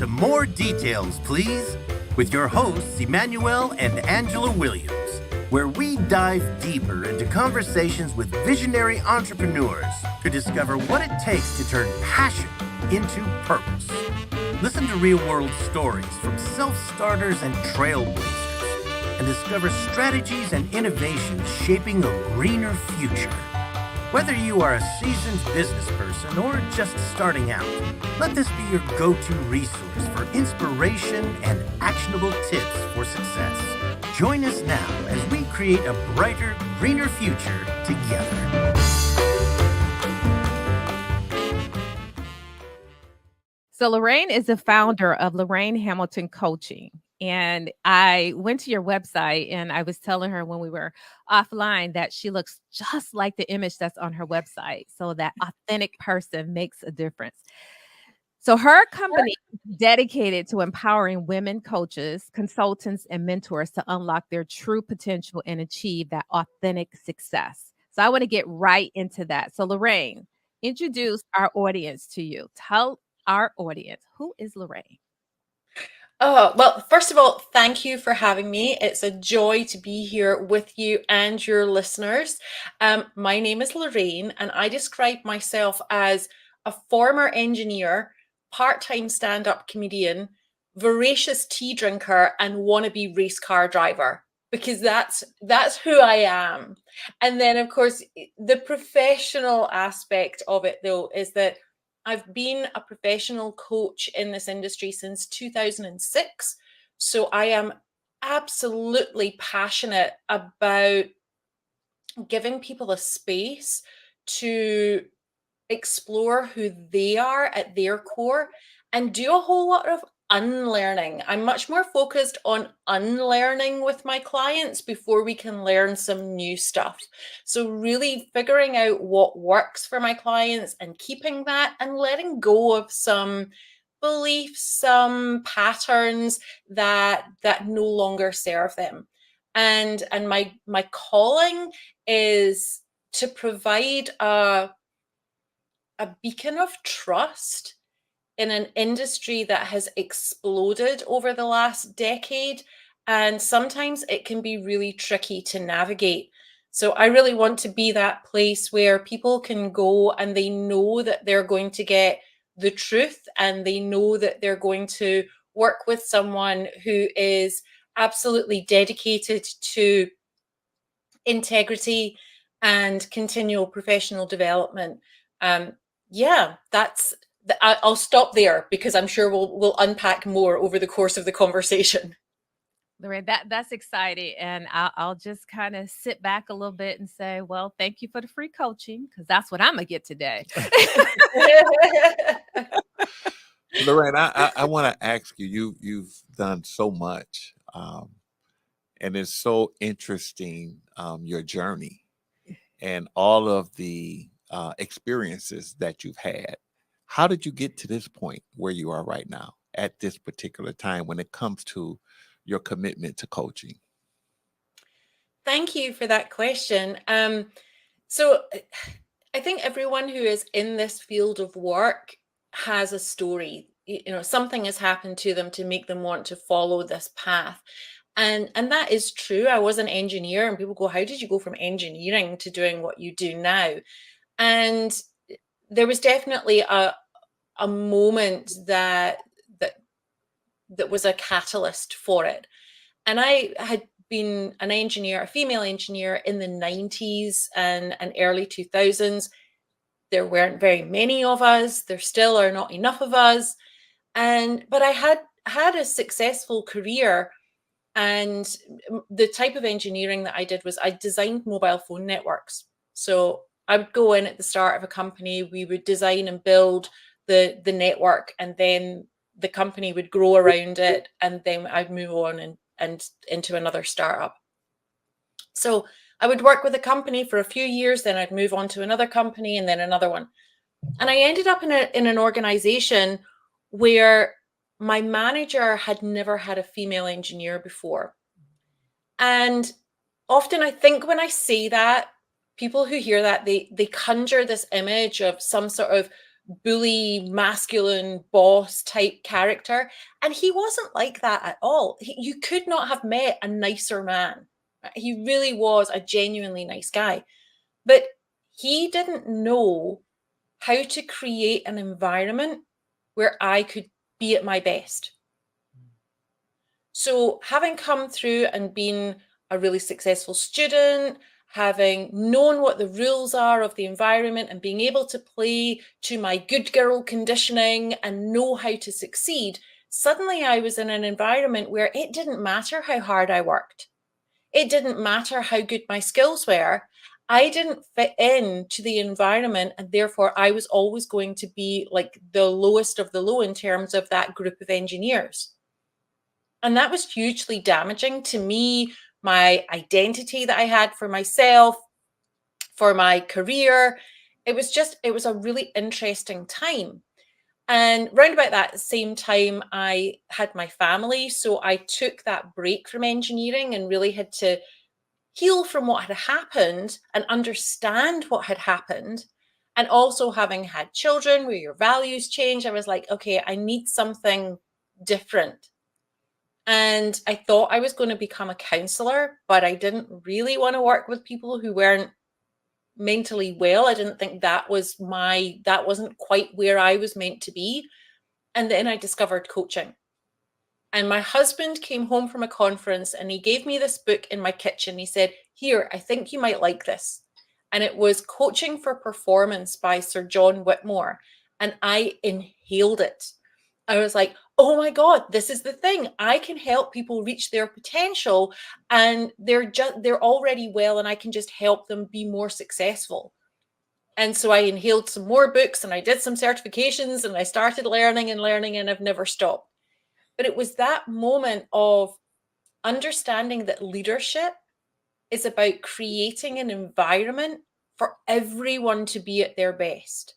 to More Details, Please, with your hosts, Emmanuel and Angela Williams, where we dive deeper into conversations with visionary entrepreneurs to discover what it takes to turn passion into purpose. Listen to real-world stories from self-starters and trailblazers, and discover strategies and innovations shaping a greener future. Whether you are a seasoned business person or just starting out, let this be your go-to resource for inspiration and actionable tips for success. Join us now as we create a brighter, greener future together. So Lorraine is the founder of Lorraine Hamilton Coaching. And I went to your website and I was telling her when we were offline that she looks just like the image that's on her website. So that authentic person makes a difference. So her company is dedicated to empowering women coaches, consultants, and mentors to unlock their true potential and achieve that authentic success. So I want to get right into that. So Lorraine, introduce our audience to you. Tell our audience, who is Lorraine? Oh, well, first of all, thank you for having me. It's a joy to be here with you and your listeners. My name is Lorraine, and I describe myself as a former engineer, part-time stand-up comedian, voracious tea drinker, and wannabe race car driver, because that's who I am. And then, of course, the professional aspect of it, though, is that I've been a professional coach in this industry since 2006. So I am absolutely passionate about giving people a space to explore who they are at their core and do a whole lot of unlearning. I'm much more focused on unlearning with my clients before we can learn some new stuff. So really figuring out what works for my clients and keeping that and letting go of some beliefs, some patterns that no longer serve them. And my calling is to provide a beacon of trust in an industry that has exploded over the last decade. And sometimes it can be really tricky to navigate. So I really want to be that place where people can go and they know that they're going to get the truth, and they know that they're going to work with someone who is absolutely dedicated to integrity and continual professional development. I'll stop there because I'm sure we'll unpack more over the course of the conversation. Lorraine, that's exciting. And I'll just kind of sit back a little bit and say, well, thank you for the free coaching, because that's what I'm going to get today. Lorraine, I want to ask you, you've done so much, and it's so interesting, your journey and all of the experiences that you've had. How did you get to this point where you are right now at this particular time when it comes to your commitment to coaching? Thank you for that question. So I think everyone who is in this field of work has a story. Something has happened to them to make them want to follow this path. And that is true. I was an engineer, and people go, how did you go from engineering to doing what you do now? And there was definitely a moment that was a catalyst for it. And I had been an engineer, a female engineer in the 90s and early 2000s. There weren't very many of us. There still are not enough of us. But I had a successful career. And the type of engineering that I did was I designed mobile phone networks. So I would go in at the start of a company, we would design and build the network, and then the company would grow around it, and then I'd move on and into another startup. So I would work with a company for a few years, then I'd move on to another company and then another one. And I ended up in an organization where my manager had never had a female engineer before. And often I think when I say that, people who hear that, they conjure this image of some sort of bully, masculine boss type character. And he wasn't like that at all. You could not have met a nicer man. He really was a genuinely nice guy. But he didn't know how to create an environment where I could be at my best. So, having come through and been a really successful student, having known what the rules are of the environment and being able to play to my good girl conditioning and know how to succeed, suddenly I was in an environment where it didn't matter how hard I worked. It didn't matter how good my skills were. I didn't fit into the environment, and therefore I was always going to be like the lowest of the low in terms of that group of engineers. And that was hugely damaging to me, my identity that I had for myself, for my career. It was a really interesting time. And round about that same time, I had my family. So I took that break from engineering and really had to heal from what had happened and understand what had happened. And also, having had children where your values change, I was like, okay, I need something different. And I thought I was going to become a counselor, but I didn't really want to work with people who weren't mentally well. I didn't think that wasn't quite where I was meant to be. And then I discovered coaching. And my husband came home from a conference and he gave me this book in my kitchen. He said, "Here, I think you might like this." And it was Coaching for Performance by Sir John Whitmore. And I inhaled it. I was like, oh my God, this is the thing. I can help people reach their potential, and they're already well, and I can just help them be more successful. And so I inhaled some more books and I did some certifications and I started learning and I've never stopped. But it was that moment of understanding that leadership is about creating an environment for everyone to be at their best.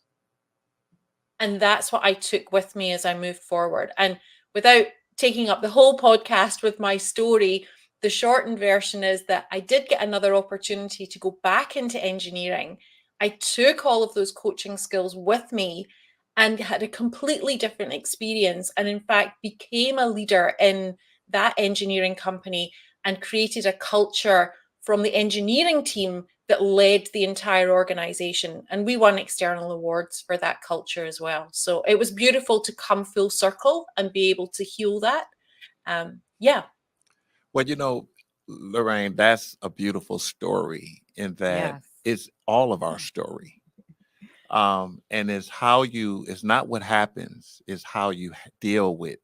And that's what I took with me as I moved forward. And without taking up the whole podcast with my story, the shortened version is that I did get another opportunity to go back into engineering. I took all of those coaching skills with me and had a completely different experience. And in fact, became a leader in that engineering company and created a culture from the engineering team that led the entire organization. And we won external awards for that culture as well. So it was beautiful to come full circle and be able to heal that. Yeah. Well, Lorraine, that's a beautiful story in that Yes. it's all of our story. And it's not what happens, it's how you deal with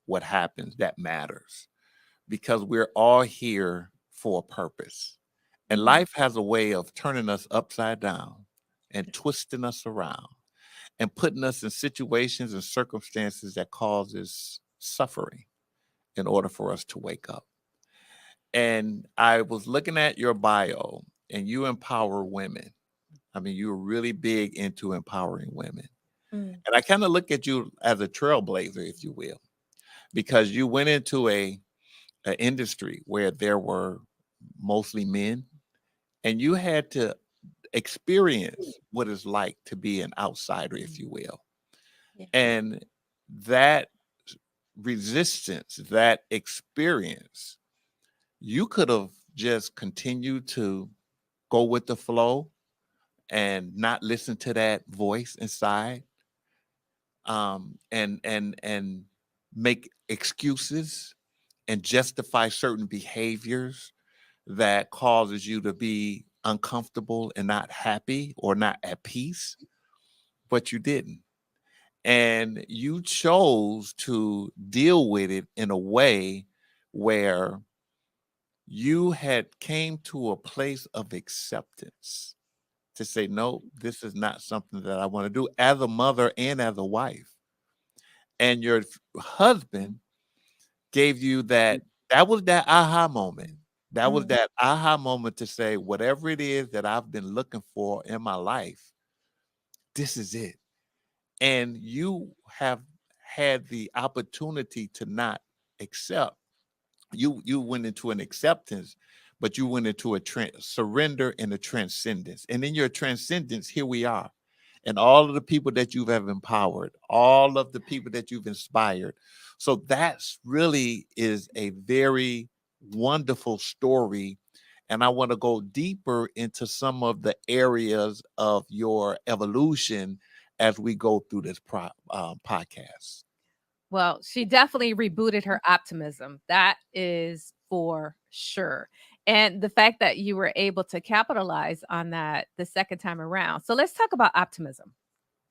what happens that matters. Because we're all here for a purpose. And life has a way of turning us upside down and twisting us around and putting us in situations and circumstances that causes suffering in order for us to wake up. And I was looking at your bio, and you empower women. I mean, you're really big into empowering women. Mm. And I kind of look at you as a trailblazer, if you will, because you went into an industry where there were mostly men, and you had to experience what it's like to be an outsider, if you will. Yeah. And that resistance, that experience, you could have just continued to go with the flow and not listen to that voice inside, and make excuses and justify certain behaviors that causes you to be uncomfortable and not happy or not at peace, but you didn't. And you chose to deal with it in a way where you had came to a place of acceptance to say, no, this is not something that I want to do as a mother and as a wife. And your husband gave you that was that aha moment. That was that aha moment to say, whatever it is that I've been looking for in my life, this is it. And you have had the opportunity to not accept. You went into an acceptance, but you went into a surrender and a transcendence. And in your transcendence, here we are. and all of the people that you have empowered, all of the people that you've inspired. So that's really is a very wonderful story. And I want to go deeper into some of the areas of your evolution as we go through this podcast. Well, she definitely rebooted her optimism. That is for sure. And the fact that you were able to capitalize on that the second time around. So let's talk about optimism.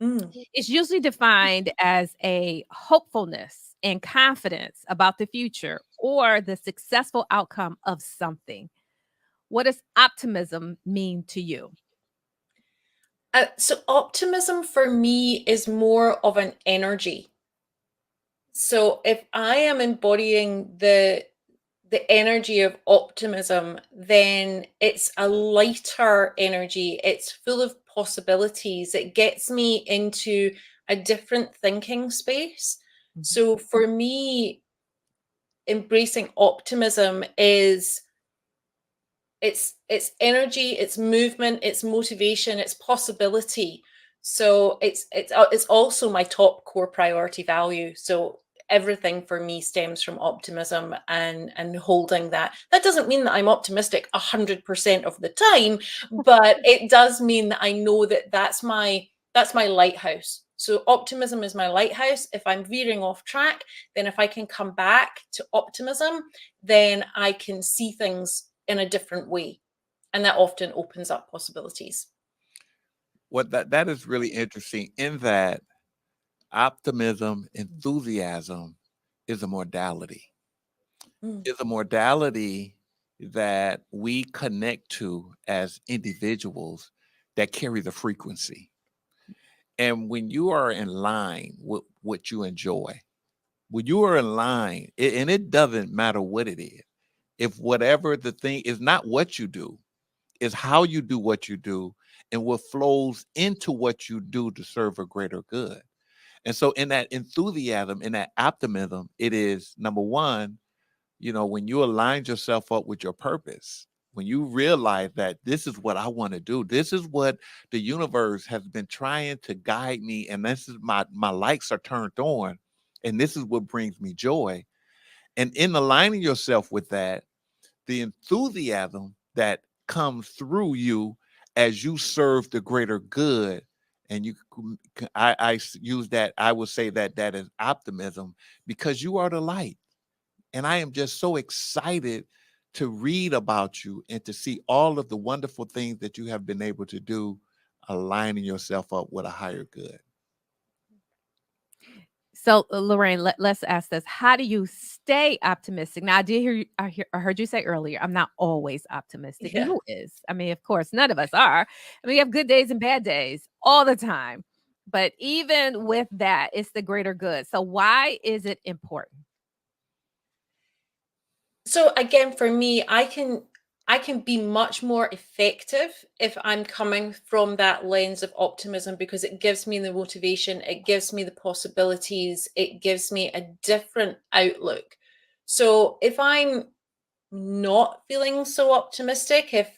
Mm. It's usually defined as a hopefulness and confidence about the future or the successful outcome of something. What does optimism mean to you? So optimism for me is more of an energy. So if I am embodying the energy of optimism, then it's a lighter energy. It's full of possibilities. It gets me into a different thinking space. Mhm. So for me, embracing optimism is it's energy, it's movement, it's motivation, it's possibility. So it's also my top core priority value. So everything for me stems from optimism and holding that. That doesn't mean that I'm optimistic 100% of the time, but it does mean that I know that that's my lighthouse. So optimism is my lighthouse. If I'm veering off track, then if I can come back to optimism, then I can see things in a different way. And that often opens up possibilities. What that is really interesting in that optimism, enthusiasm is a modality. Mm. Is a modality that we connect to as individuals that carry the frequency. And when you are in line with what you enjoy, when you are in line, and it doesn't matter what it is, if whatever the thing is not what you do, is how you do what you do and what flows into what you do to serve a greater good. And so in that enthusiasm, in that optimism, it is number one, when you align yourself up with your purpose, when you realize that this is what I want to do, this is what the universe has been trying to guide me, and this is my lights are turned on, and this is what brings me joy. And in aligning yourself with that, the enthusiasm that comes through you as you serve the greater good, and use that, I would say that is optimism, because you are the light. And I am just so excited to read about you and to see all of the wonderful things that you have been able to do, aligning yourself up with a higher good. So, Lorraine, let's ask this. How do you stay optimistic? Now, I did hear you, I heard you say earlier, I'm not always optimistic. And Yeah. who is? I mean, of course, none of us are. I mean, we have good days and bad days all the time. But even with that, it's the greater good. So, why is it important? So again, for me, I can be much more effective if I'm coming from that lens of optimism, because it gives me the motivation, it gives me the possibilities, it gives me a different outlook. So if I'm not feeling so optimistic, if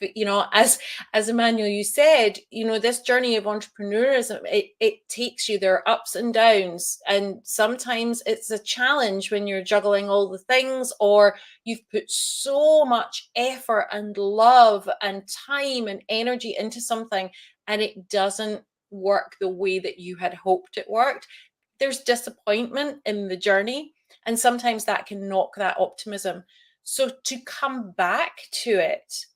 as Emmanuel, you said, this journey of entrepreneurism, it takes you, there are ups and downs, and sometimes it's a challenge when you're juggling all the things, or you've put so much effort and love and time and energy into something and it doesn't work the way that you had hoped it worked. There's disappointment in the journey, and sometimes that can knock that optimism. So to come back to it,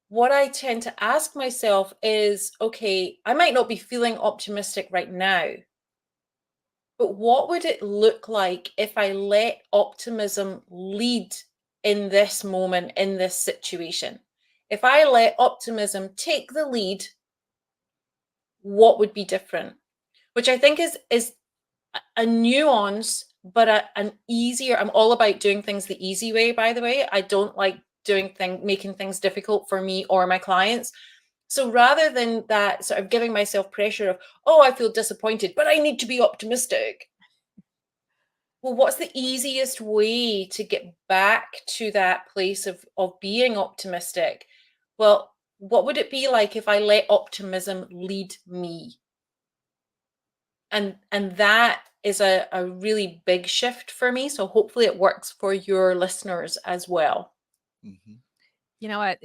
what I tend to ask myself is, okay, I might not be feeling optimistic right now, but what would it look like if I let optimism lead in this moment, in this situation? If I let optimism take the lead, what would be different? Which I think is a nuance, but an easier. I'm all about doing things the easy way, by the way. I don't like making things difficult for me or my clients. So rather than that sort of giving myself pressure of, oh, I feel disappointed, but I need to be optimistic. Well, what's the easiest way to get back to that place of being optimistic? Well, what would it be like if I let optimism lead me? And that is a really big shift for me. So hopefully it works for your listeners as well. Mhm. You know what?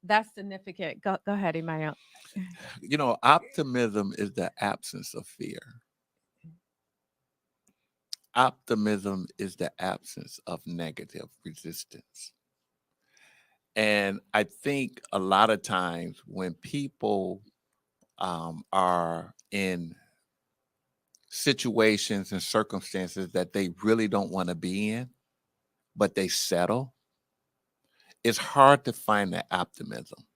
That's significant. Go ahead, Emmanuel. Optimism is the absence of fear. Optimism is the absence of negative resistance. And I think a lot of times when people are in situations and circumstances that they really don't want to be in, but they settle, it's hard to find that optimism.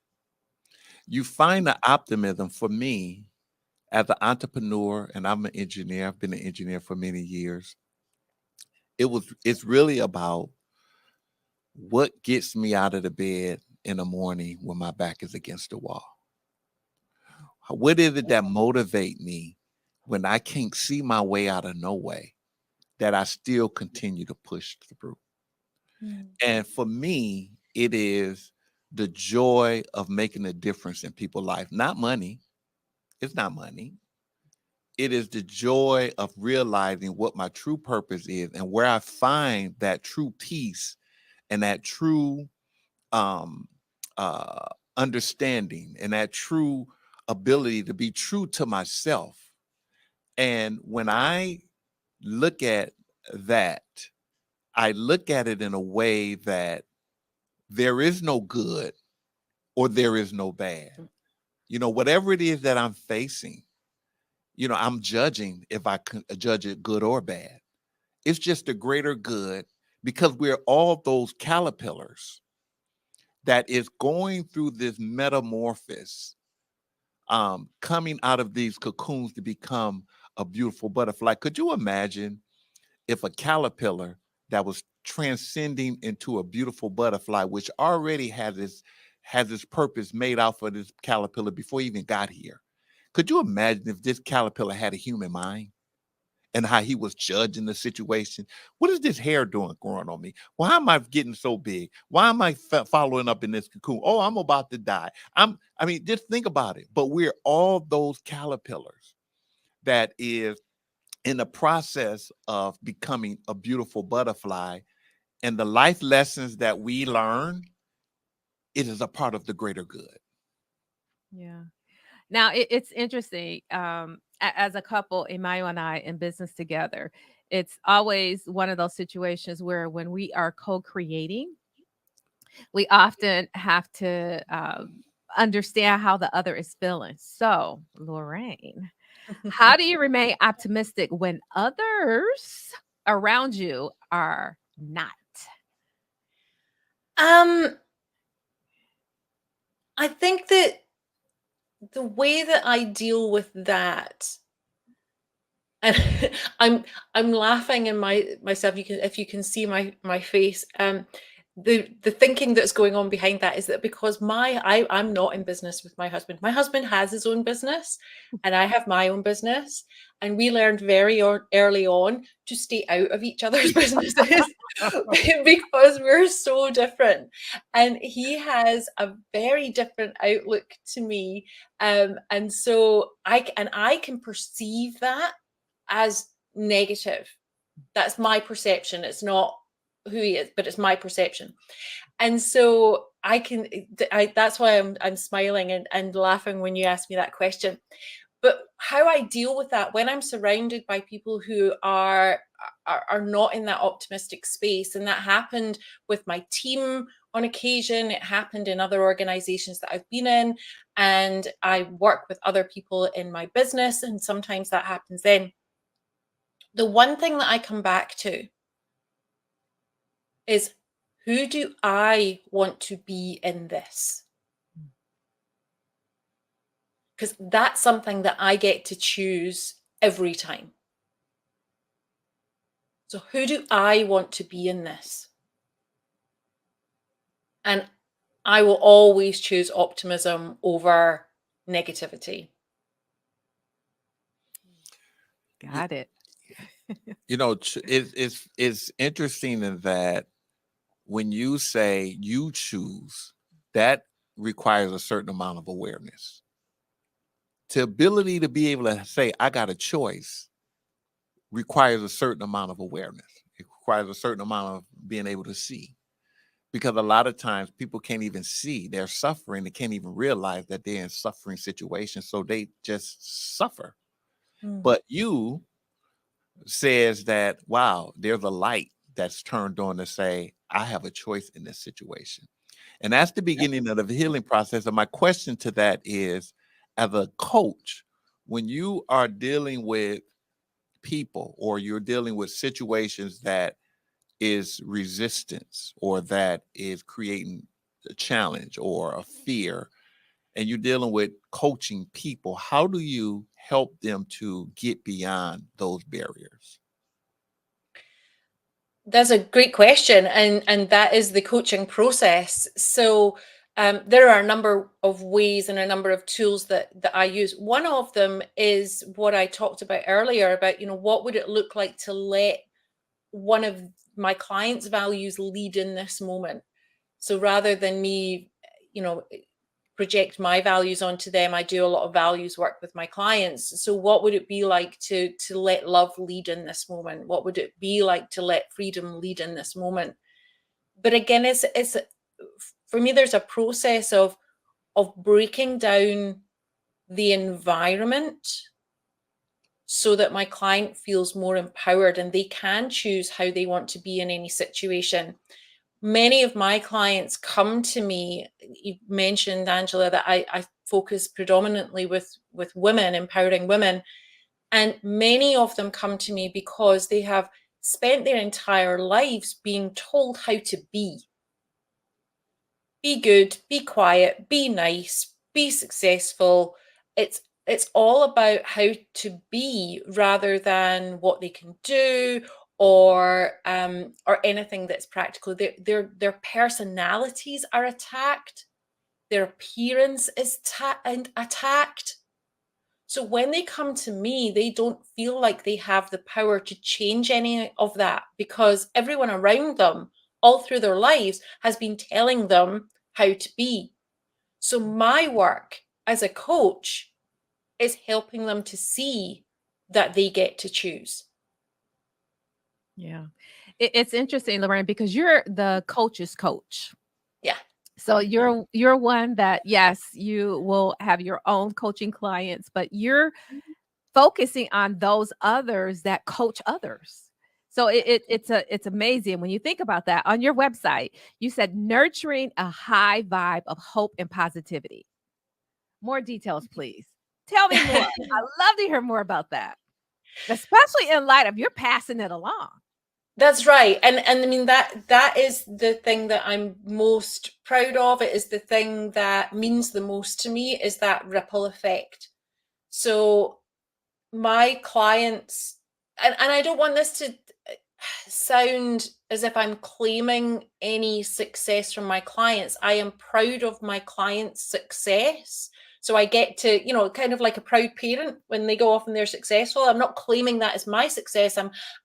You find the optimism for me as an entrepreneur, and I'm an engineer. I've been an engineer for many years. It's really about what gets me out of the bed in the morning when my back is against the wall. What is it that motivate me when I can't see my way out of no way, that I still continue to push through? And for me, it is the joy of making a difference in people's life, not money. It's not money. It is the joy of realizing what my true purpose is and where I find that true peace and that true um, understanding and that true ability to be true to myself. And when I look at that, I look at it in a way that there is no good or there is no bad. Whatever it is that I'm facing, I'm judging if I can judge it good or bad. It's just a greater good because we're all those caterpillars that is going through this metamorphosis, coming out of these cocoons to become a beautiful butterfly. Could you imagine if a caterpillar that was transcending into a beautiful butterfly, which already has its purpose made out for this caterpillar before he even got here? Could you imagine if this caterpillar had a human mind and how he was judging the situation? What is this hair doing growing on me? Why am I getting so big? Why am I following up in this cocoon? Oh, I'm about to die. Just think about it. But we're all those caterpillars that is in the process of becoming a beautiful butterfly. And the life lessons that we learn, it is a part of the greater good. Yeah. Now it's interesting. As a couple, Emmanuel and I in business together, it's always one of those situations where when we are co-creating, we often have to understand how the other is feeling. So, Lorraine, how do you remain optimistic when others around you are not? I think that the way that I deal with that, and I'm laughing in myself. If you can see my face. The thinking that's going on behind that is that because I'm not in business with my husband. My husband has his own business, and I have my own business, and we learned very early on to stay out of each other's businesses because we're so different, and he has a very different outlook to me, and so I can perceive that as negative. That's my perception. It's not who he is, but it's my perception. And so that's why I'm smiling and laughing when you ask me that question. But how I deal with that when I'm surrounded by people who are not in that optimistic space, and that happened with my team on occasion, it happened in other organizations that I've been in, and I work with other people in my business, and sometimes that happens then. The one thing that I come back to is, who do I want to be in this? Because that's something that I get to choose every time. So who do I want to be in this? And I will always choose optimism over negativity. Got it. It's interesting in that when you say you choose, that requires a certain amount of awareness. The ability to be able to say, I got a choice, requires a certain amount of awareness. It requires a certain amount of being able to see. Because a lot of times people can't even see they're suffering. They can't even realize that they're in suffering situations. So they just suffer. Mm. But you says that, wow, there's a light that's turned on to say, I have a choice in this situation. And that's the beginning of the healing process. And my question to that is, as a coach, when you are dealing with people or you're dealing with situations that is resistance or that is creating a challenge or a fear, and you're dealing with coaching people, how do you help them to get beyond those barriers? That's a great question, and that is the coaching process. So there are a number of ways and a number of tools that I use. One of them is what I talked about earlier about, what would it look like to let one of my clients' values lead in this moment. So rather than me, project my values onto them, I do a lot of values work with my clients. So what would it be like to let love lead in this moment? What would it be like to let freedom lead in this moment? But again, it's for me, there's a process of breaking down the environment so that my client feels more empowered and they can choose how they want to be in any situation. Many of my clients come to me. You mentioned, Angela, that I focus predominantly with women, empowering women. And many of them come to me because they have spent their entire lives being told how to be. Be good, be quiet, be nice, be successful. It's all about how to be rather than what they can do or anything that's practical. Their personalities are attacked. Their appearance is attacked. So when they come to me, they don't feel like they have the power to change any of that because everyone around them, all through their lives, has been telling them how to be. So my work as a coach is helping them to see that they get to choose. Yeah. It's interesting, Lorraine, because you're the coach's coach. Yeah. So you're one that, yes, you will have your own coaching clients, but you're focusing on those others that coach others. So it's amazing when you think about that. On your website, you said nurturing a high vibe of hope and positivity. More details, please. Tell me more. I love to hear more about that, especially in light of you're passing it along. That's right. And I mean that is the thing that I'm most proud of. It is the thing that means the most to me is that ripple effect. So my clients, and I don't want this to sound as if I'm claiming any success from my clients. I am proud of my clients' success. So I get to, kind of like a proud parent when they go off and they're successful. I'm not claiming that as my success.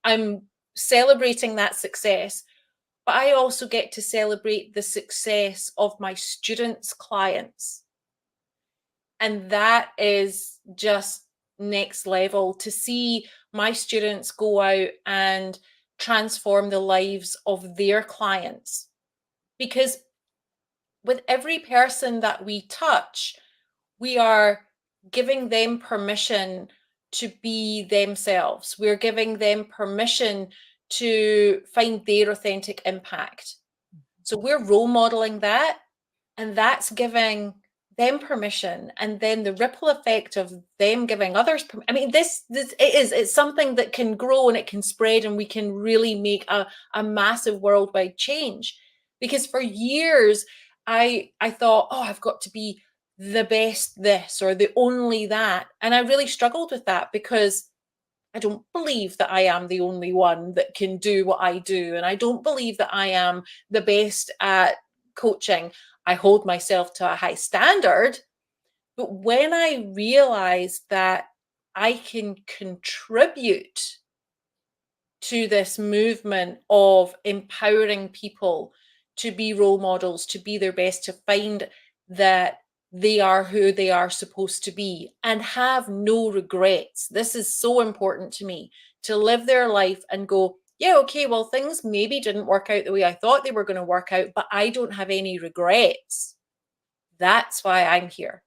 I'm celebrating that success. But I also get to celebrate the success of my students' clients. And that is just next level to see my students go out and transform the lives of their clients. Because with every person that we touch, we are giving them permission to be themselves. We're giving them permission to find their authentic impact. So we're role modeling that, and that's giving them permission, and then the ripple effect of them giving others I mean, it's something that can grow and it can spread, and we can really make a massive worldwide change. Because for years I thought, oh, I've got to be the best this or the only that, and I really struggled with that because I don't believe that I am the only one that can do what I do, and I don't believe that I am the best at coaching. I hold myself to a high standard. But when I realized that I can contribute to this movement of empowering people to be role models, to be their best, to find that they are who they are supposed to be and have no regrets. This is so important to me, to live their life and go, yeah, okay, well, things maybe didn't work out the way I thought they were going to work out, but I don't have any regrets. That's why I'm here.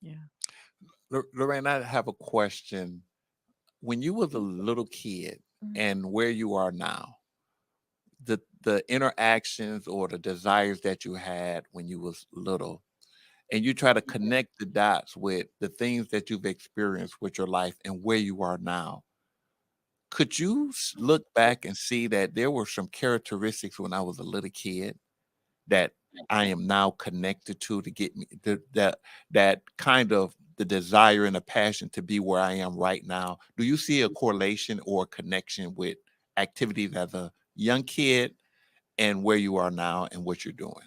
Yeah. Lorraine, I have a question. When you was a little kid and where you are now, the interactions or the desires that you had when you was little, and you try to connect the dots with the things that you've experienced with your life and where you are now, could you look back and see that there were some characteristics when I was a little kid that I am now connected to get me that kind of the desire and the passion to be where I am right now? Do you see a correlation or a connection with activities as a young kid and where you are now and what you're doing?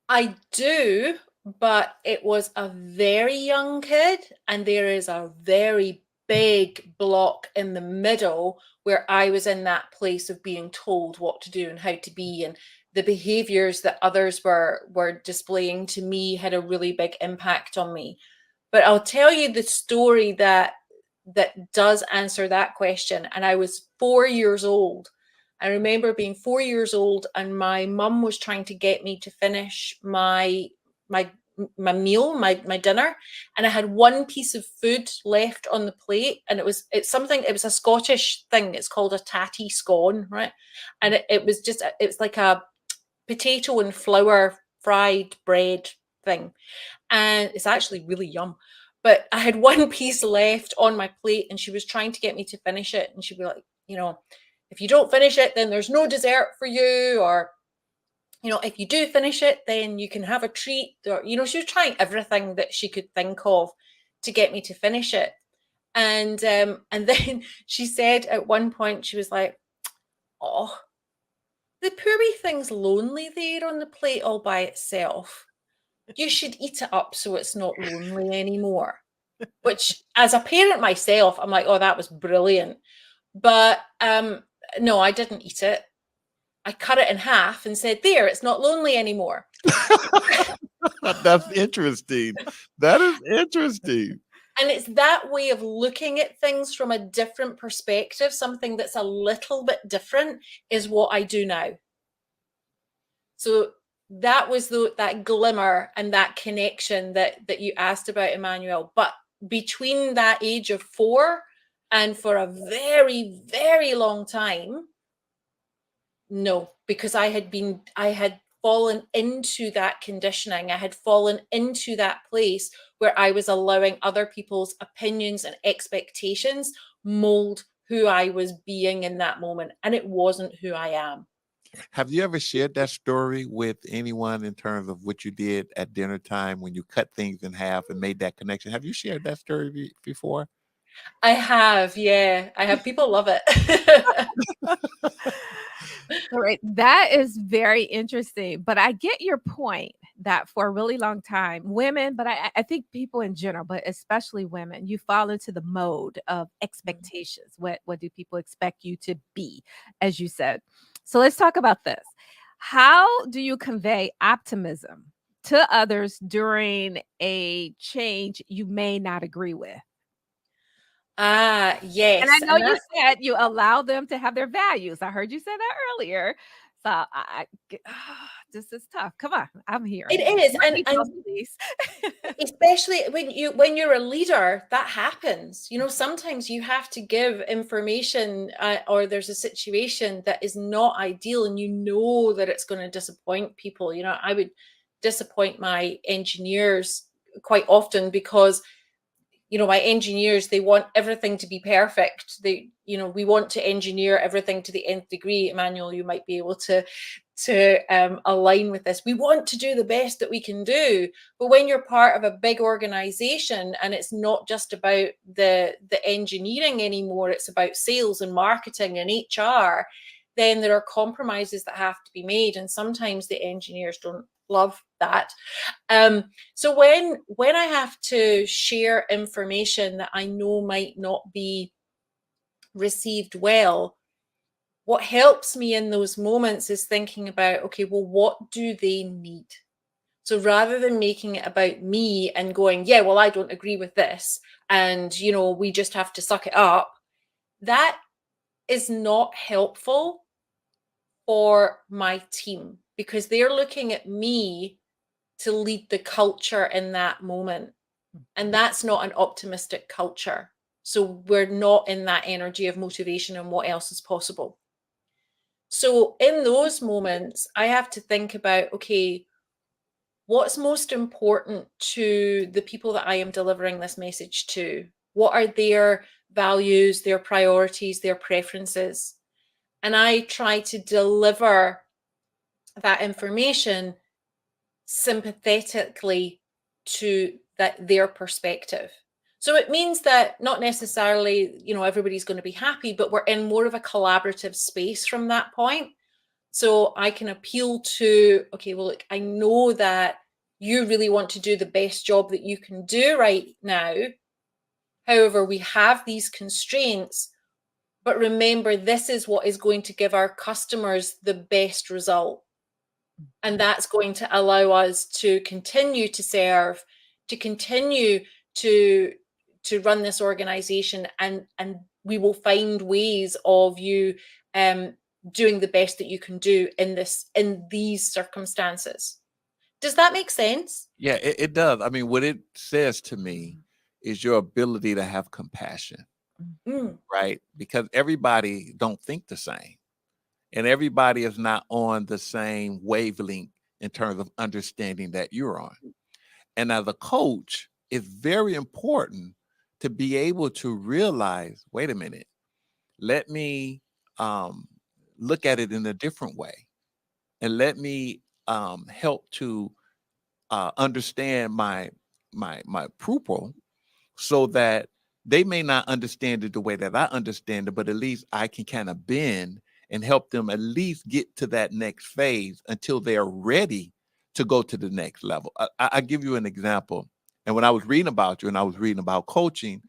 I do, but it was a very young kid, and there is a very big block in the middle where I was in that place of being told what to do and how to be, and the behaviors that others were displaying to me had a really big impact on me. But I'll tell you the story that does answer that question. And I was 4 years old. I remember being 4 years old, and my mum was trying to get me to finish my meal, my dinner, and I had one piece of food left on the plate, and it was a Scottish thing. It's called a tatty scone, right? And it's like a potato and flour fried bread thing, and it's actually really yum. But I had one piece left on my plate, and she was trying to get me to finish it, and she'd be like, if you don't finish it, then there's no dessert for you, or if you do finish it, then you can have a treat. Or she was trying everything that she could think of to get me to finish it. And then she said at one point, she was like, oh, the poor wee thing's lonely there on the plate all by itself. You should eat it up so it's not lonely anymore. Which, as a parent myself, I'm like, oh, that was brilliant. But no, I didn't eat it. I cut it in half and said, there, it's not lonely anymore. That's interesting. That is interesting. And it's that way of looking at things from a different perspective, something that's a little bit different, is what I do now. So that was that glimmer and that connection that you asked about, Emmanuel. But between that age of 4 and for a very, very long time, no, because I had fallen into that conditioning. I had fallen into that place where I was allowing other people's opinions and expectations mold who I was being in that moment. And it wasn't who I am. Have you ever shared that story with anyone in terms of what you did at dinner time when you cut things in half and made that connection? Have you shared that story before? I have, yeah. I have. People love it. All right. That is very interesting. But I get your point that for a really long time, women, but I think people in general, but especially women, you fall into the mode of expectations. What do people expect you to be, as you said? So let's talk about this. How do you convey optimism to others during a change you may not agree with? Yes. And I know you said you allow them to have their values. I heard you say that earlier. So this is tough. Come on, I'm here. It is, and especially when you're a leader, that happens. Sometimes you have to give information, or there's a situation that is not ideal, and that it's going to disappoint people. I would disappoint my engineers quite often because my engineers, they want everything to be perfect. We want to engineer everything to the nth degree. Emmanuel, you might be able to align with this. We want to do the best that we can do. But when you're part of a big organization and it's not just about the engineering anymore, it's about sales and marketing and HR, then there are compromises that have to be made. And sometimes the engineers don't love that. So when I have to share information that I know might not be received well, what helps me in those moments is thinking about, okay, well, what do they need? So rather than making it about me and going, yeah, well, I don't agree with this, and, you know, we just have to suck it up, that is not helpful for my team, because they're looking at me to lead the culture in that moment. And that's not an optimistic culture. So we're not in that energy of motivation and what else is possible. So in those moments, I have to think about, okay, what's most important to the people that I am delivering this message to? What are their values, their priorities, their preferences? And I try to deliver that information sympathetically to their perspective. So it means that not necessarily, you know, everybody's going to be happy, but we're in more of a collaborative space from that point. So I can appeal to, okay, well, look, I know that you really want to do the best job that you can do right now. However, we have these constraints, but remember, this is what is going to give our customers the best result. And that's going to allow us to continue to serve, to continue to run this organization, and we will find ways of you doing the best that you can do in these circumstances. Does that make sense? Yeah, it does. I mean, what it says to me is your ability to have compassion, Mm, right? Because everybody don't think the same, and everybody is not on the same wavelength in terms of understanding that you're on. And as a coach, it's very important to be able to realize, wait a minute, let me um, look at it in a different way, and let me help to understand my pupil, so that they may not understand it the way that I understand it, but at least I can kind of bend and help them at least get to that next phase until they're ready to go to the next level. I give you an example. And when I was reading about you and I was reading about coaching,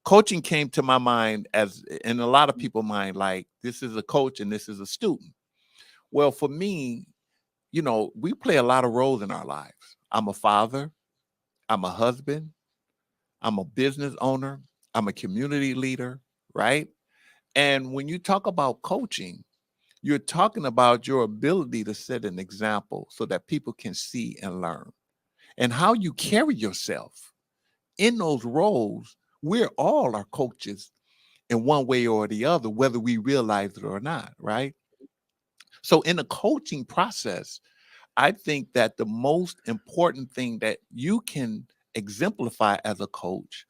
coaching came to my mind as in a lot of people's mind, like this is a coach and this is a student. Well, for me, you know, we play a lot of roles in our lives. I'm a father, I'm a husband, I'm a business owner, I'm a community leader, right? And when you talk about coaching, you're talking about your ability to set an example so that people can see and learn. And how you carry yourself in those roles, we're all our coaches in one way or the other, whether we realize it or not, right? So in the coaching process, I think that the most important thing that you can exemplify as a coach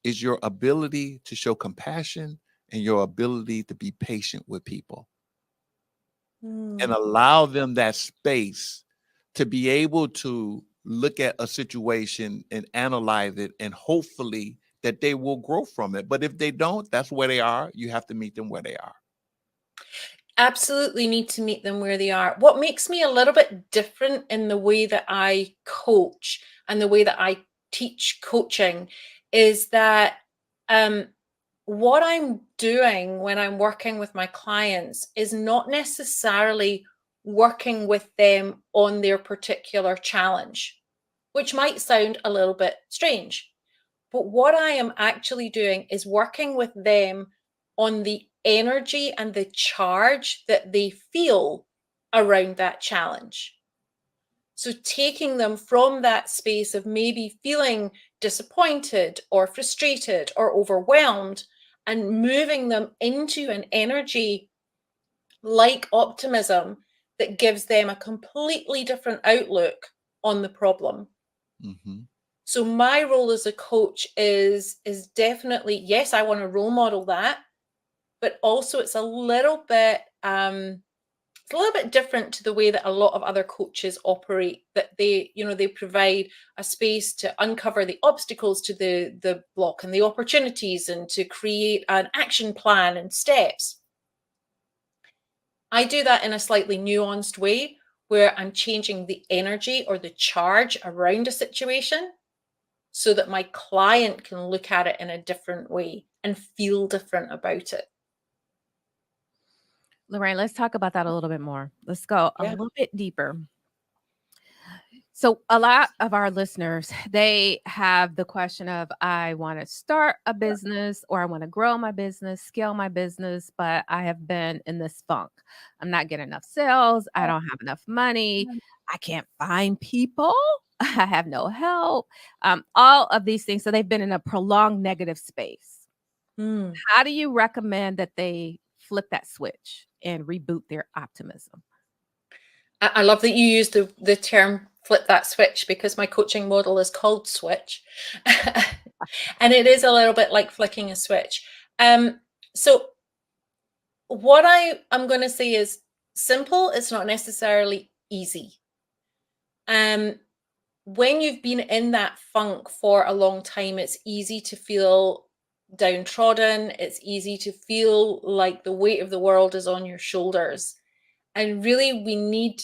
is your ability to show compassion and your ability to be patient with people and mm. allow them that space to be able to look at a situation and analyze it, and hopefully that they will grow from it. But if they don't, that's where they are. You have to meet them where they are. Absolutely need to meet them where they are. What makes me a little bit different in the way that I coach and the way that I teach coaching is that um, what I'm doing when I'm working with my clients is not necessarily working with them on their particular challenge, which might sound a little bit strange. But what I am actually doing is working with them on the energy and the charge that they feel around that challenge. So taking them from that space of maybe feeling disappointed or frustrated or overwhelmed and moving them into an energy like optimism that gives them a completely different outlook on the problem. Mm-hmm. So my role as a coach is definitely, yes, I want to role model that, but also it's a little bit different to the way that a lot of other coaches operate, that they, you know, they provide a space to uncover the obstacles to the block and the opportunities and to create an action plan and steps. I do that in a slightly nuanced way where I'm changing the energy or the charge around a situation so that my client can look at it in a different way and feel different about it. Lorraine, let's talk about that a little bit more. Let's go a Yeah. little bit deeper. So a lot of our listeners, they have the question of, I want to start a business, or I want to grow my business, scale my business, but I have been in this funk. I'm not getting enough sales. I don't have enough money. I can't find people. I have no help. All of these things. So they've been in a prolonged negative space. Hmm. How do you recommend that they flip that switch and reboot their optimism? I love that you use the term flip that switch, because my coaching model is called switch. And it is a little bit like flicking a switch. So what I'm going to say is simple. It's not necessarily easy. When you've been in that funk for a long time, it's easy to feel downtrodden. It's easy to feel like the weight of the world is on your shoulders. And really, we need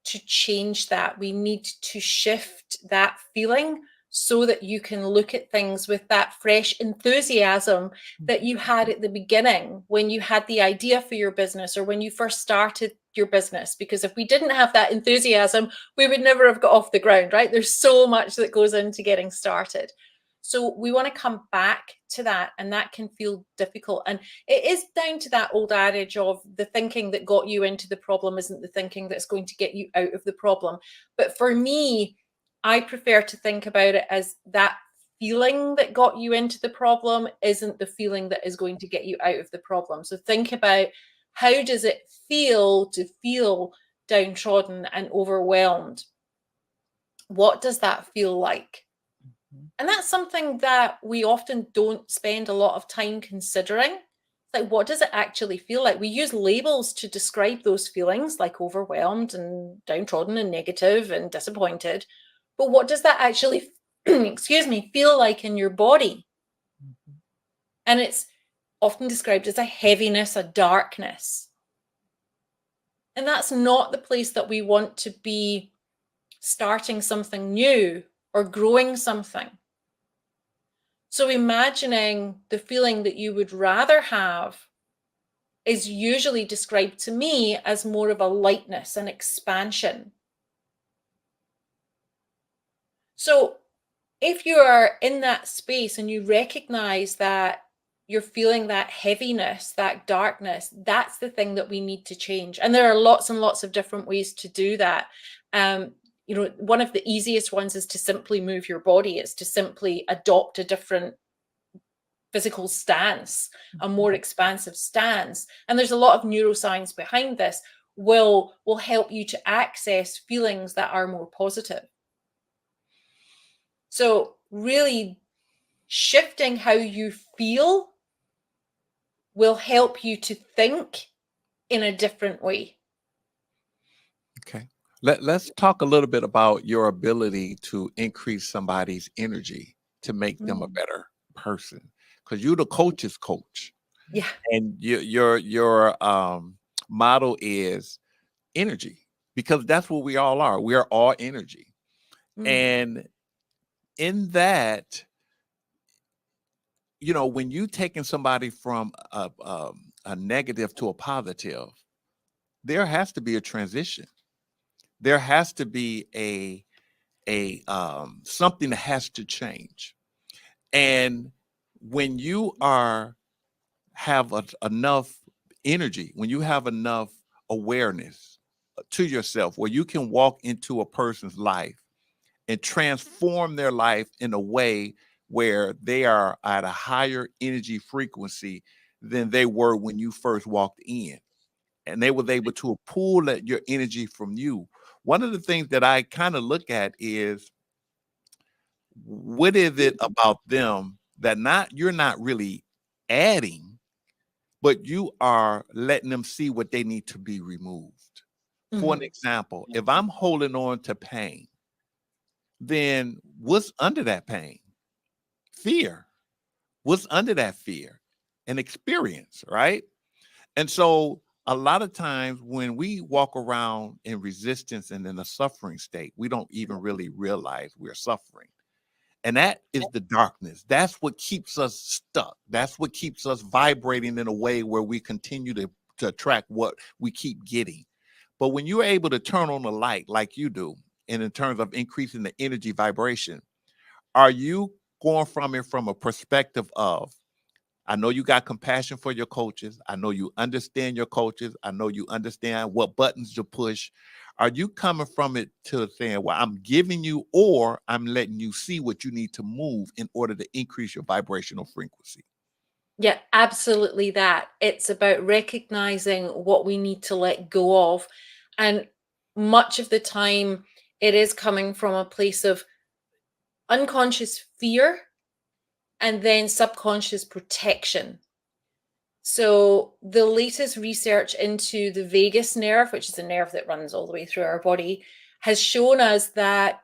to change that. We need to shift that feeling so that you can look at things with that fresh enthusiasm that you had at the beginning when you had the idea for your business, or when you first started your business. Because if we didn't have that enthusiasm, we would never have got off the ground, right? There's so much that goes into getting started. So we want to come back to that, and that can feel difficult. And it is down to that old adage of the thinking that got you into the problem isn't the thinking that's going to get you out of the problem. But for me, I prefer to think about it as that feeling that got you into the problem isn't the feeling that is going to get you out of the problem. So think about, how does it feel to feel downtrodden and overwhelmed? What does that feel like? And that's something that we often don't spend a lot of time considering. It's like, what does it actually feel like? We use labels to describe those feelings, like overwhelmed and downtrodden and negative and disappointed. But what does that actually, excuse me, feel like in your body? And it's often described as a heaviness, a darkness. And that's not the place that we want to be starting something new or growing something. So imagining the feeling that you would rather have is usually described to me as more of a lightness and expansion. So if you are in that space and you recognize that you're feeling that heaviness, that darkness, that's the thing that we need to change. And there are lots and lots of different ways to do that. One of the easiest ones is to simply move your body. It's to simply adopt a different physical stance, a more expansive stance. And there's a lot of neuroscience behind this, will help you to access feelings that are more positive. So really shifting how you feel will help you to think in a different way. Okay. Let's talk a little bit about your ability to increase somebody's energy to make them a better person. Because you're the coach's coach. Yeah. And your model is energy, because that's what we all are. We are all energy. And in that, when you taking somebody from a negative to a positive, there has to be a transition. There has to be a something that has to change. And when you have enough energy, when you have enough awareness to yourself, where you can walk into a person's life and transform their life in a way where they are at a higher energy frequency than they were when you first walked in, and they were able to pull your energy from you. One of the things that I kind of look at is, what is it about them that you're not really adding, but you are letting them see what they need to be removed. For an example, if I'm holding on to pain, then what's under that pain? Fear. What's under that fear? An experience, right? And so a lot of times when we walk around in resistance and in a suffering state, we don't even really realize we're suffering. And that is the darkness. That's what keeps us stuck. That's what keeps us vibrating in a way where we continue to to attract what we keep getting. But when you're able to turn on the light like you do, and in terms of increasing the energy vibration, are you going from it from a perspective of, I know you got compassion for your coaches. I know you understand your coaches. I know you understand what buttons to push. Are you coming from it to saying, well, I'm giving you, or I'm letting you see what you need to move in order to increase your vibrational frequency? Yeah, absolutely that. It's about recognizing what we need to let go of. And much of the time, it is coming from a place of unconscious fear and then subconscious protection. So, the latest research into the vagus nerve, which is a nerve that runs all the way through our body, has shown us that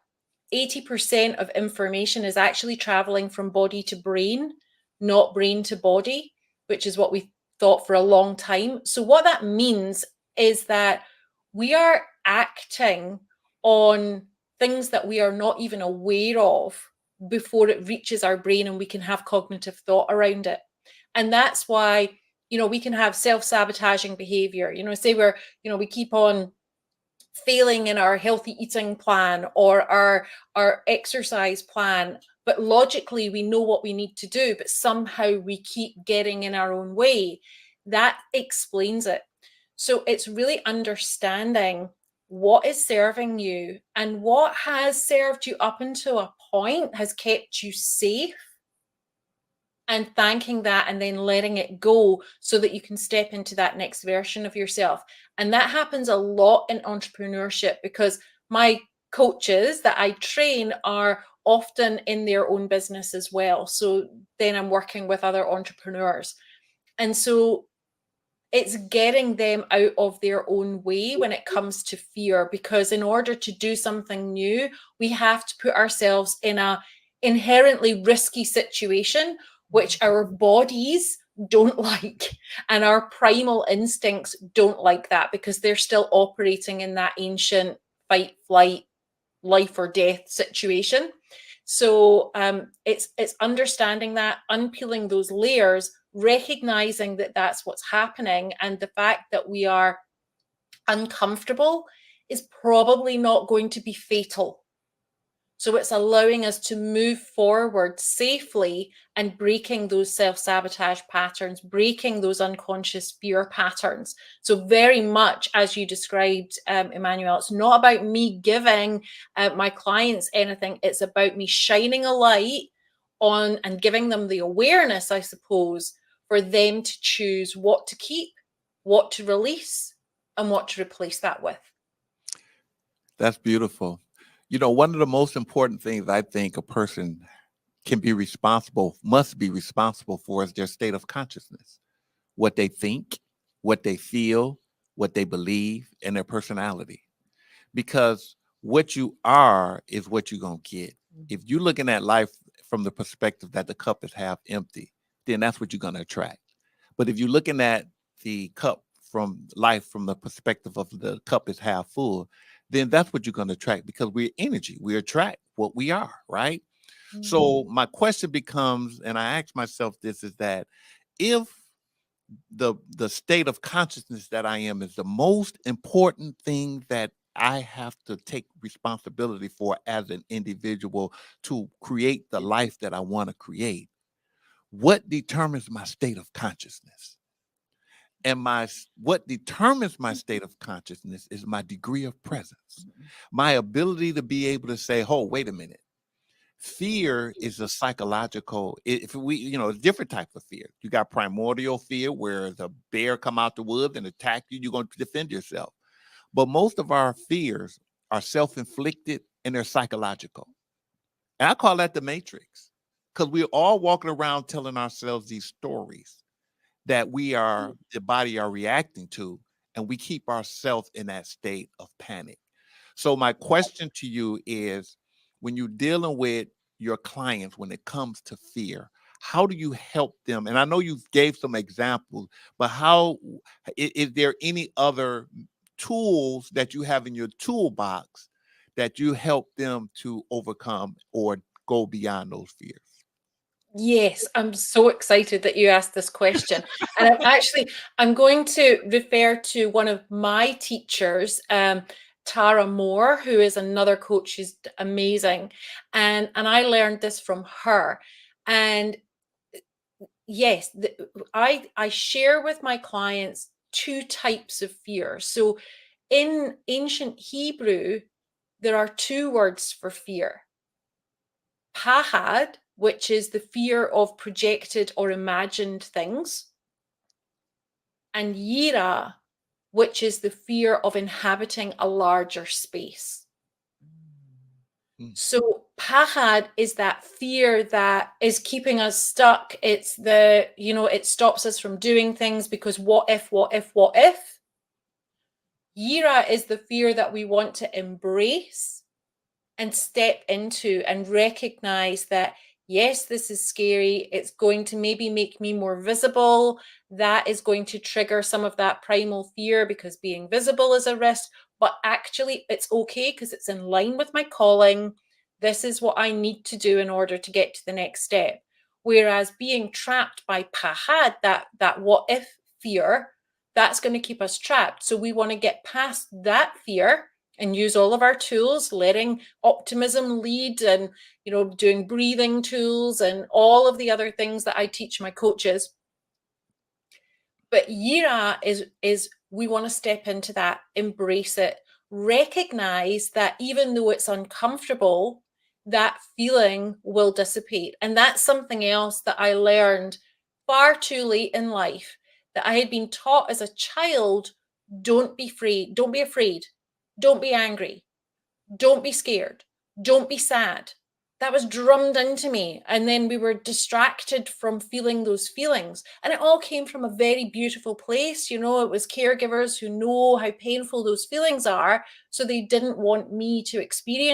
80% of information is actually traveling from body to brain, not brain to body, which is what we thought for a long time. So, what that means is that we are acting on things that we are not even aware of before it reaches our brain and we can have cognitive thought around it. And that's why, we can have self-sabotaging behavior. Say we keep on failing in our healthy eating plan or our exercise plan, but logically we know what we need to do, but somehow we keep getting in our own way. That explains it. So it's really understanding what is serving you, and what has served you up until a point has kept you safe, and thanking that and then letting it go so that you can step into that next version of yourself. And that happens a lot in entrepreneurship, because my coaches that I train are often in their own business as well. So then I'm working with other entrepreneurs. And so it's getting them out of their own way when it comes to fear, because in order to do something new, we have to put ourselves in a inherently risky situation, which our bodies don't like, and our primal instincts don't like that, because they're still operating in that ancient fight, flight, life or death situation. So it's understanding that, unpeeling those layers, recognizing that that's what's happening, and the fact that we are uncomfortable is probably not going to be fatal. So it's allowing us to move forward safely and breaking those self-sabotage patterns, breaking those unconscious fear patterns. So very much as you described, Emmanuel, it's not about me giving my clients anything. It's about me shining a light on and giving them the awareness, I suppose, for them to choose what to keep, what to release, and what to replace that with. That's beautiful. One of the most important things I think a person must be responsible for is their state of consciousness, what they think, what they feel, what they believe, and their personality. Because what you are is what you're going to get. If you're looking at life from the perspective that the cup is half empty, then that's what you're going to attract. But if you're looking at the cup from life from the perspective of the cup is half full, then that's what you're going to attract, because we're energy. We attract what we are, right? Mm. So my question becomes, and I ask myself this, is that if the state of consciousness that I am is the most important thing that I have to take responsibility for as an individual to create the life that I want to create, what determines my state of consciousness? And what determines my state of consciousness is my degree of presence, my ability to be able to say, oh, wait a minute. Fear is a psychological, if we, it's different type of fear. You got primordial fear, where the bear come out the woods and attack you, you're going to defend yourself. But most of our fears are self-inflicted and they're psychological. And I call that the matrix, because we're all walking around telling ourselves these stories that the body are reacting to, and we keep ourselves in that state of panic. So my question to you is, when you're dealing with your clients, when it comes to fear, how do you help them? And I know you gave some examples, but is there any other tools that you have in your toolbox that you help them to overcome or go beyond those fears? Yes, I'm so excited that you asked this question. And I'm going to refer to one of my teachers, Tara Moore, who is another coach who's amazing. And I learned this from her. And yes, I share with my clients two types of fear. So in ancient Hebrew, there are two words for fear. Pahad, which is the fear of projected or imagined things, and yira, which is the fear of inhabiting a larger space. So pahad is that fear that is keeping us stuck. It's it stops us from doing things because what if, what if, what if? Yira is the fear that we want to embrace and step into and recognize that, yes, this is scary. It's going to maybe make me more visible. That is going to trigger some of that primal fear because being visible is a risk, but actually it's okay because it's in line with my calling. This is what I need to do in order to get to the next step. Whereas being trapped by pahad, that what if fear, that's going to keep us trapped. So we want to get past that fear and use all of our tools, letting optimism lead, and doing breathing tools and all of the other things that I teach my coaches. But Yira is we want to step into that, embrace it, recognize that even though it's uncomfortable, that feeling will dissipate. And that's something else that I learned far too late in life, that I had been taught as a child. Don't be afraid. Don't be afraid. Don't be angry. Don't be scared. Don't be sad. That was drummed into me. And then we were distracted from feeling those feelings. And it all came from a very beautiful place. It was caregivers who know how painful those feelings are. So they didn't want me to experience